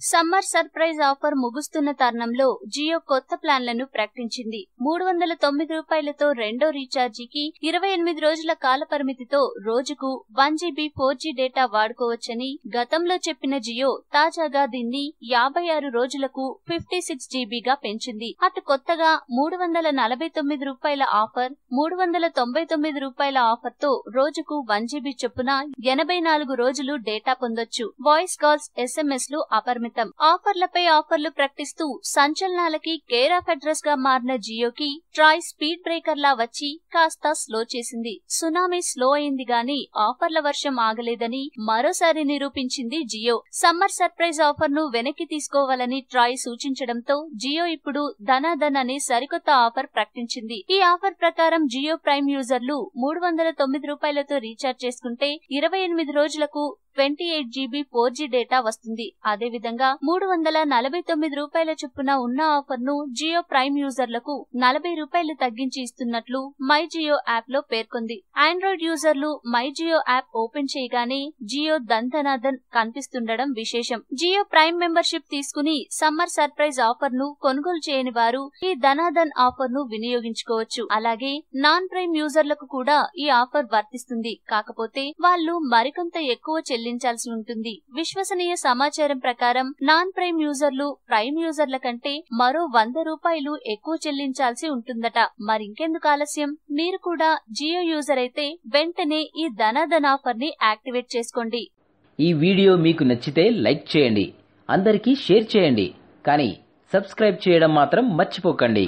Summer surprise offer ముగుస్తున్న తరుణంలో జియో కొత్త ప్లాన్లను ప్రకటించింది. 309 రూపాయలతో రెండో రీఛార్జీకి 28 రోజుల కాల పరిమితితో రోజుకు 1 GB 4G డేటా వాడుకోవచ్చని గతంలో చెప్పిన జియో తాజాగా దీన్ని 56 రోజులకు 56 GBగా పెంచింది. అటు కొత్తగా 349 రూపాయల ఆఫర్, 399 రూపాయల ఆఫర్ తో రోజుకు 1 GB చొప్పున 84 రోజులు డేటా పొందొచ్చు. వాయిస్ కాల్స్, SMS లు అపరిమితం. ఆఫర్లపై ఆఫర్లు ప్రకటిస్తూ సంచలనాలకి కేర్ ఆఫ్ అడ్రస్ గా మారిన జియోకి ట్రాయ్ స్పీడ్ బ్రేకర్ లా వచ్చి కాస్త స్లో చేసింది. సునామీ స్లో అయింది గాని ఆఫర్ల వర్షం ఆగలేదని మరోసారి నిరూపించింది జియో. సమ్మర్ సర్ప్రైజ్ ఆఫర్ ను వెనక్కి తీసుకోవాలని ట్రాయ్ సూచించడంతో జియో ఇప్పుడు ధనాధన్ అనే సరికొత్త ఆఫర్ ప్రకటించింది. ఈ ఆఫర్ ప్రకారం జియో ప్రైమ్ యూజర్లు 309 రూపాయలతో రీఛార్జ్ చేసుకుంటే 28 రోజులకు 28 GB 4G డేటా వస్తుంది. అదేవిధంగా 349 రూపాయల చొప్పున ఉన్న ఆఫర్ ను జియో ప్రైమ్ యూజర్లకు 40 రూపాయలు తగ్గించి ఇస్తున్నట్లు మై జియో యాప్ లో పేర్కొంది. ఆండ్రాయిడ్ యూజర్లు మై జియో యాప్ ఓపెన్ చేయగానే జియో ధనాధన్ కనిపిస్తుండడం విశేషం. జియో ప్రైమ్ మెంబర్షిప్ తీసుకుని సమ్మర్ సర్ప్రైజ్ ఆఫర్ ను కొనుగోలు చేయని వారు ఈ ధనాధన్ ఆఫర్ ను వినియోగించుకోవచ్చు. అలాగే నాన్ ప్రైమ్ యూజర్లకు కూడా ఈ ఆఫర్ వర్తిస్తుంది. కాకపోతే వాళ్ళు మరికొంత ఎక్కువ చెల్లించాల్సి ఉంటుంది. విశ్వసనీయ సమాచారం ప్రకారం నాన్ ప్రైమ్ యూజర్లు ప్రైమ్ యూజర్ల కంటే మరో 100 రూపాయలు ఎక్కువ చెల్లించాల్సి ఉంటుందట. మరింకెందుకు ఆలస్యం? మీరు కూడా జియో యూజర్ అయితే వెంటనే ఈ ధనాధన్ ఆఫర్ ని యాక్టివేట్ చేసుకోండి. ఈ వీడియో మీకు నచ్చితే లైక్ చేయండి, అందరికీ షేర్ చేయండి, కానీ సబ్స్క్రైబ్ చేయడం మాత్రం మర్చిపోకండి.